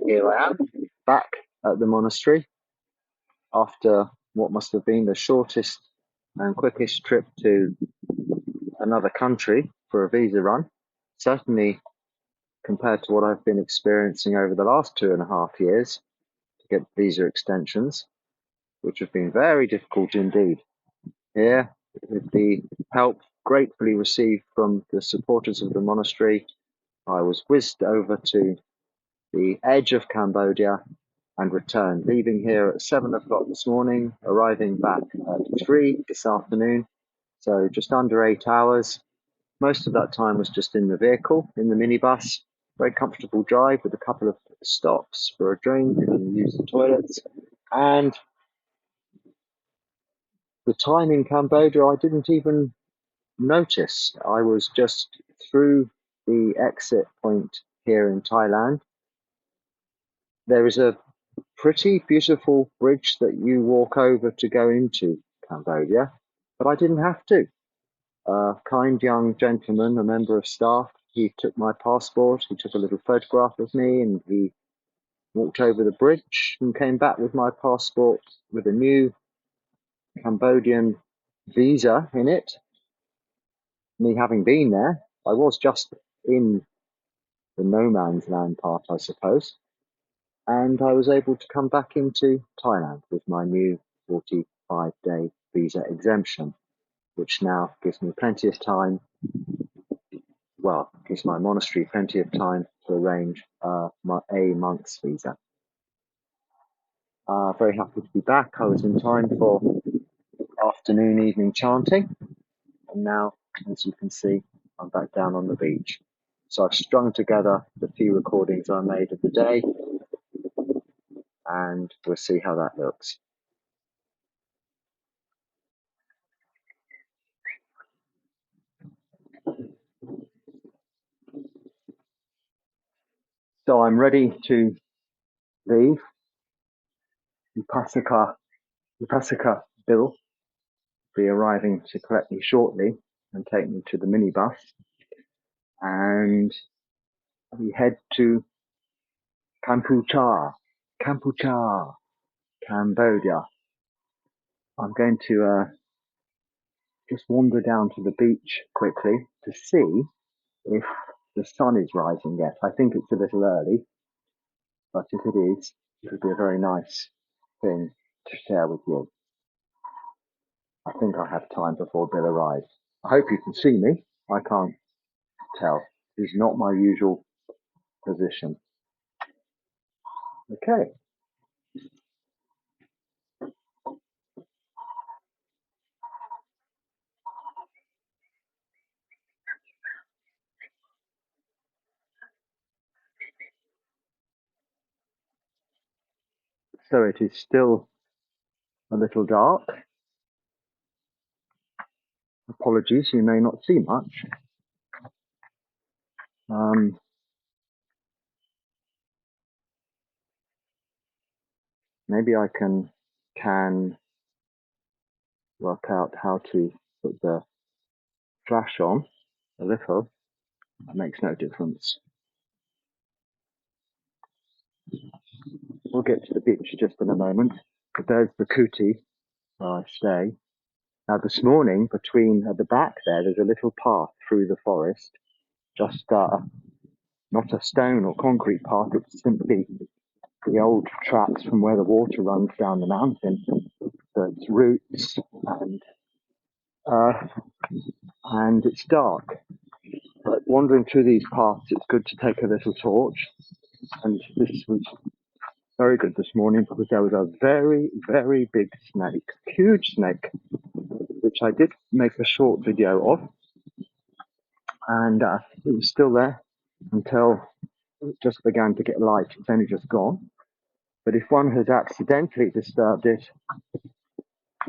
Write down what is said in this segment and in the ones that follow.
here I am, back at the monastery after what must have been the shortest and quickest trip to another country for a visa run. Certainly compared to what I've been experiencing over the last 2.5 years to get visa extensions, which have been very difficult indeed. Here, with the help gratefully received from the supporters of the monastery, I was whizzed over to the edge of Cambodia and returned, leaving here at 7 o'clock this morning, arriving back at 3 this afternoon. So just under 8 hours. Most of that time was just in the vehicle, in the minibus. Very comfortable drive with a couple of stops for a drink and use the toilets. And the time in Cambodia, I didn't even notice. I was just through the exit point here in Thailand. There is a pretty beautiful bridge that you walk over to go into Cambodia, but I didn't have to. A kind young gentleman, a member of staff, he took my passport, he took a little photograph of me, and he walked over the bridge and came back with my passport with a new Cambodian visa in it. Me having been there, I was just in the no man's land part, I suppose, and I was able to come back into Thailand with my new 45-day visa exemption, which now gives me plenty of time, gives my monastery plenty of time to arrange a monk's visa. Very happy to be back. I was in time for afternoon, evening chanting, and now, as you can see, I'm back down on the beach. So I've strung together the few recordings I made of the day, and we'll see how that looks. So I'm ready to leave. Upasaka Bill will be arriving to collect me shortly and take me to the minibus, and we head to Cambodia. I'm going to just wander down to the beach quickly to see if the sun is rising yet. I think it's a little early, but if it is, it'll be a very nice thing to share with you. I think I have time before Bill arrives. I hope you can see me. I can't tell. It's not my usual position. Okay. So it is still a little dark. Apologies, you may not see much. Maybe I can work out how to put the flash on a little. That makes no difference. We'll get to the beach just in a moment. But there's the kuti where I stay. Now this morning, at the back there's a little path through the forest. Just not a stone or concrete path, it's simply the old tracks from where the water runs down the mountain. So it's roots and it's dark. But wandering through these paths, it's good to take a little torch. And this was very good this morning because there was a very, very big snake, huge snake, which I did make a short video of. And it was still there until it just began to get light. It's only just gone. But if one has accidentally disturbed it,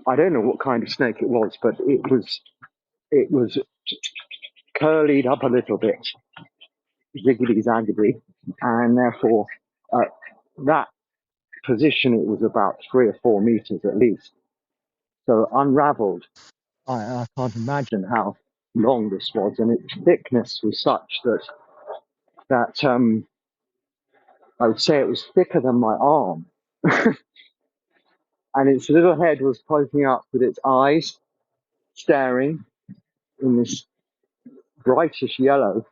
I don't know what kind of snake it was, but it was curlied up a little bit, ziggly zaggly, and therefore that position it was about 3 or 4 meters at least. So unraveled. I can't imagine how long this was, and its thickness was such that I would say it was thicker than my arm. And its little head was poking up with its eyes staring in this brightish yellow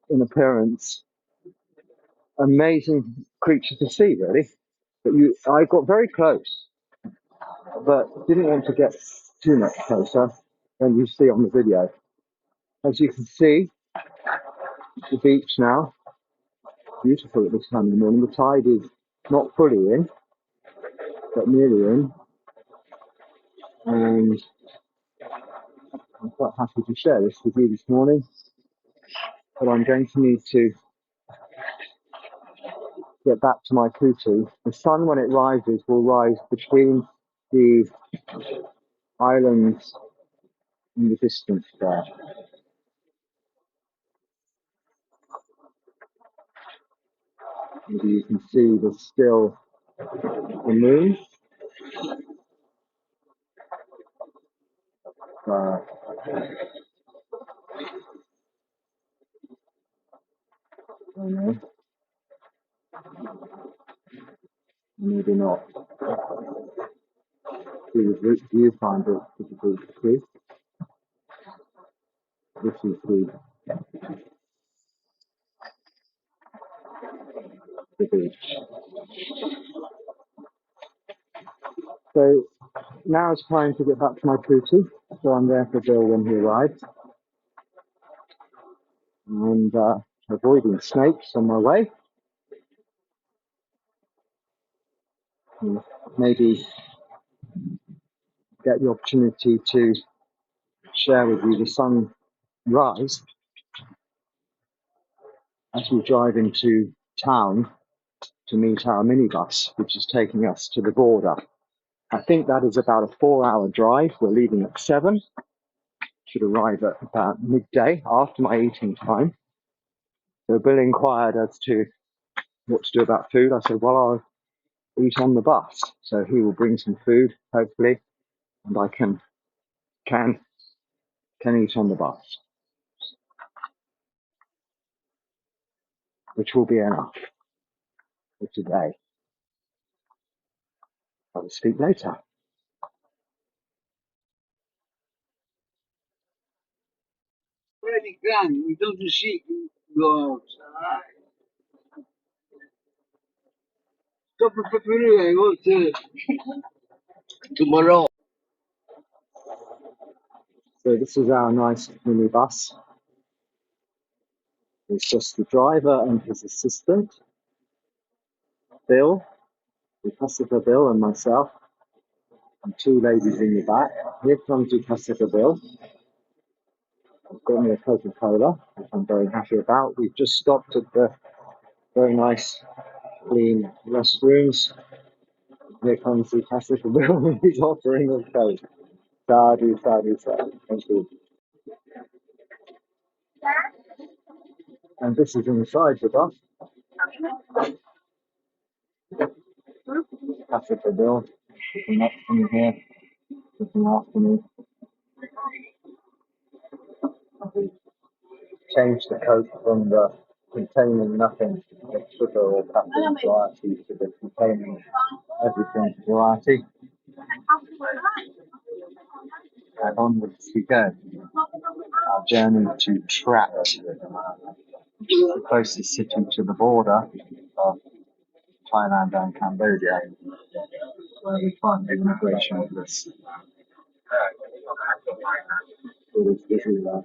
in appearance. Amazing creature to see, really. But I got very close, but didn't want to get too much closer than you see on the video. As you can see, the beach now, beautiful at this time of the morning. The tide is not fully in, but nearly in. And I'm quite happy to share this with you this morning. But I'm going to need to get back to my kuti. The sun, when it rises, will rise between the islands in the distance there. Maybe you can see the moon. I don't know. Maybe not. See the viewfinder, it's difficult to see. This is the beach. So now it's time to get back to my kuti. So I'm there for Bill when he arrives. And avoiding snakes on my way. And maybe get the opportunity to share with you the sunrise as we drive into town to meet our minibus, which is taking us to the border. I think that is about a 4-hour drive. We're leaving at 7. Should arrive at about midday after my eating time. So Bill inquired as to what to do about food. I said, well, I'll eat on the bus. So he will bring some food, hopefully, and I can eat on the bus, which will be enough for today. I will speak later. Pretty grand. We do the sheep go outside. Stop the pepperoni and go to tomorrow. So this is our nice minibus. It's just the driver and his assistant, Bill, Upasika Bill and myself, and 2 ladies in the back. Here comes Upasika Bill. I've got me a Coca-Cola, which I'm very happy about. We've just stopped at the very nice, clean restrooms. Here comes Upasika Bill, and he's offering a Coke. Sadhu, sadhu, sadhu. Thank you. And this is inside the bus. Upasika Bill, looking up from here, looking after me. Change the Coke from the containing nothing but sugar or caffeine variety to the containing everything variety. And onwards we go. Our journey to Trat, the closest city to the border of Thailand and Cambodia, where we find the immigration office. It is busy there.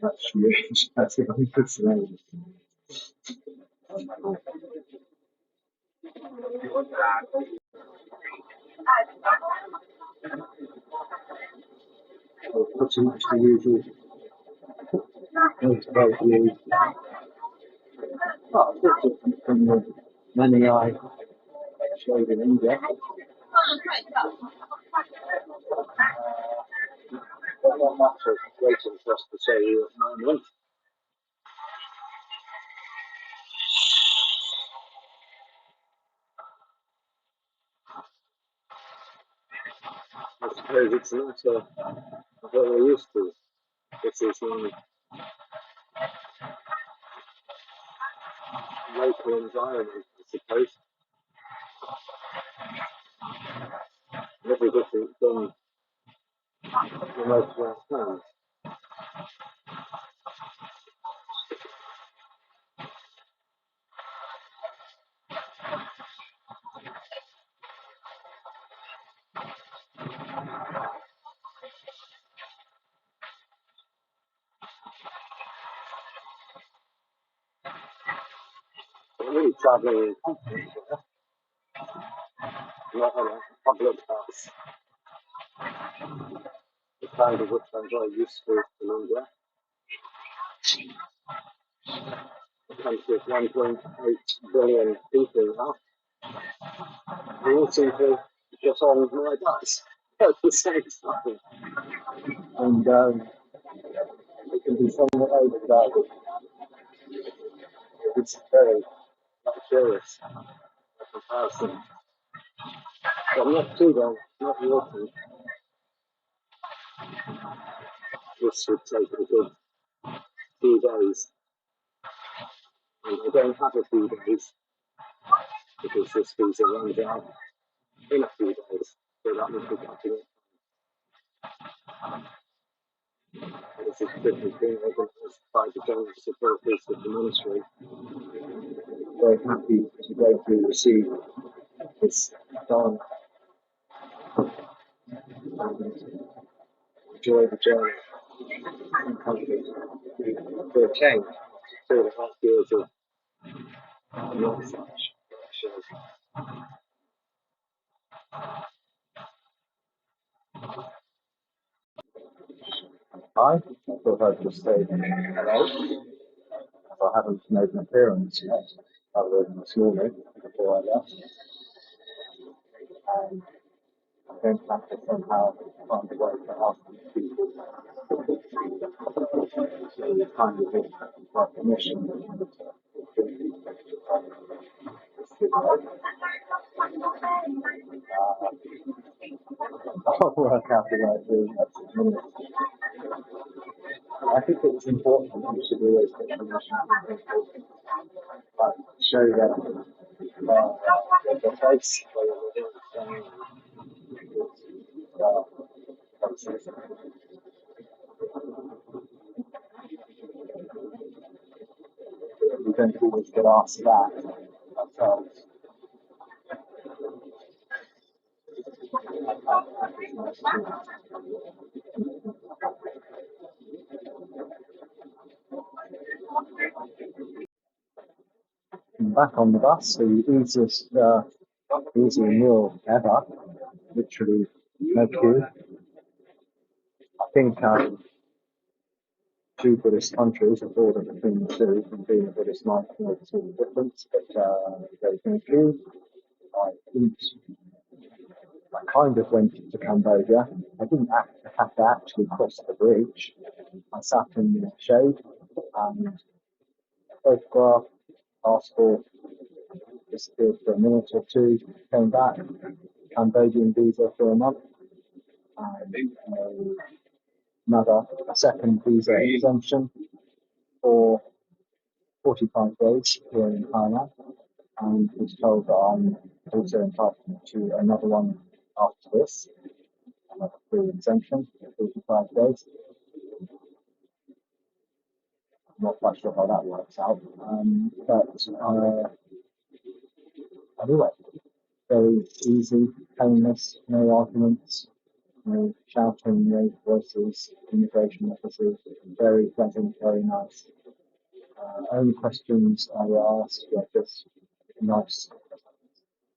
That's what I could say. Pretty much the usual motorbike view. Oh, a bit different from the many I showed in India. But not much of waiting for us to show you at the moment. I suppose it's not what we're used to. This is local environment, I suppose. Very different from the most of our towns. But really travelling in company, not on a public bus, the kind of which I'm very useful in India. A country of 1.8 billion people now, they all seem to get on my bus at the same time. And it can be somewhat overcrowded. It's very luxurious by comparison. But not too long, not walking. This would take a good few days. And I don't have a few days because this visa runs out in a few days. So that would be cutting it. And this is a different thing organised by the general supporters of the monastery. Very happy to go through receive this dharma and enjoy the journey and country for a change. 2.5 years of not such pressure. Hi, I thought I'd just say hello, as I haven't made an appearance yet, other than this morning before I left. And I'm going to have to somehow find a way to ask these people to kind of give recognition I'll work out the way to do that. I think it's important that you should always get permission from people, but show them the face where you're living, we don't always get asked that ourselves. Back on the bus, the easiest meal ever, literally no queue. I think two Buddhist countries are bordered between the two, and being a Buddhist monk makes all the difference, but there's no queue. I kind of went to Cambodia. I didn't have to actually cross the bridge. I sat in the shade and photographed, passport, disappeared for a minute or two, came back, Cambodian visa for a month, and a second visa exemption for 45 days here in Thailand, and was told that I'm also entitled to another one after this, another free exemption for 45 days. I'm not quite sure how that works out, but anyway, very easy, painless, no arguments, no shouting, no voices, immigration officers, very pleasant, very nice. Only questions I asked were just nice.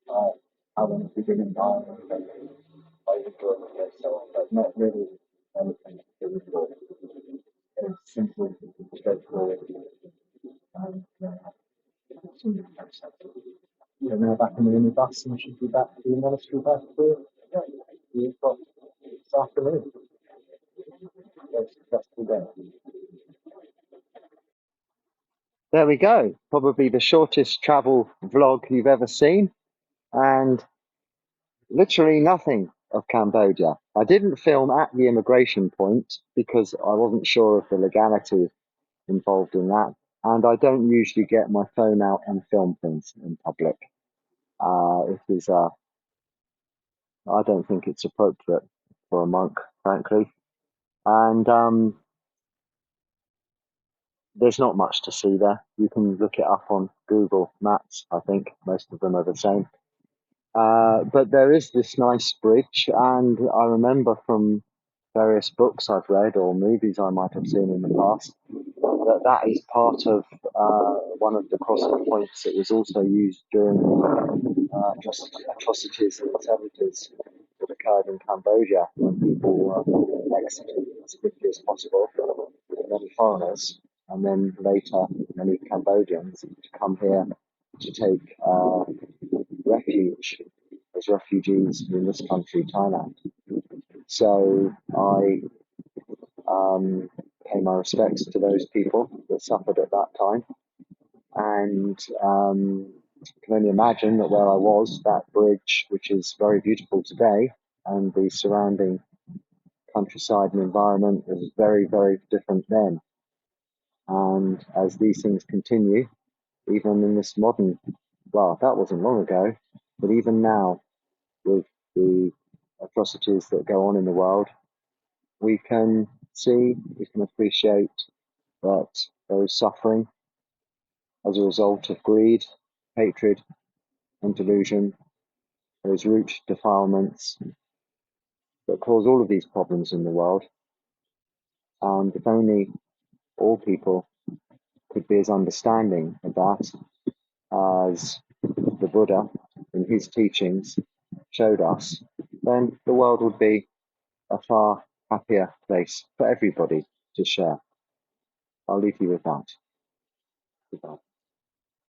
How long have you been in Ireland? Are you enjoying it? So on, but not really anything to report. It's simple, straightforward. We're now back in the minibus and should be back to the monastery back for 3 o'clock this afternoon. Very successful day. There we go. Probably the shortest travel vlog you've ever seen, and literally nothing of Cambodia. I didn't film at the immigration point because I wasn't sure of the legality involved in that. and I don't usually get my phone out and film things in public. It is, I don't think it's appropriate for a monk, frankly. And there's not much to see there. You can look it up on Google Maps. I think most of them are the same. But there is this nice bridge, and I remember from various books I've read or movies I might have seen in the past that is part of one of the crossing points that was also used during the atrocities in the 70s that occurred in Cambodia when people were exited as quickly as possible, many foreigners, and then later many Cambodians to come here to take refuge as refugees in this country, Thailand. So I pay my respects to those people that suffered at that time, and can only imagine that where I was, that bridge, which is very beautiful today, and the surrounding countryside and environment was very, very different then. And as these things continue, even in this modern, well, that wasn't long ago, but even now, with the atrocities that go on in the world, we can see, we can appreciate that there is suffering as a result of greed, hatred, and delusion. There is root defilements that cause all of these problems in the world. And if only all people could be as understanding of that as the Buddha in his teachings showed us, then the world would be a far happier place for everybody to share. I'll leave you with that. Goodbye.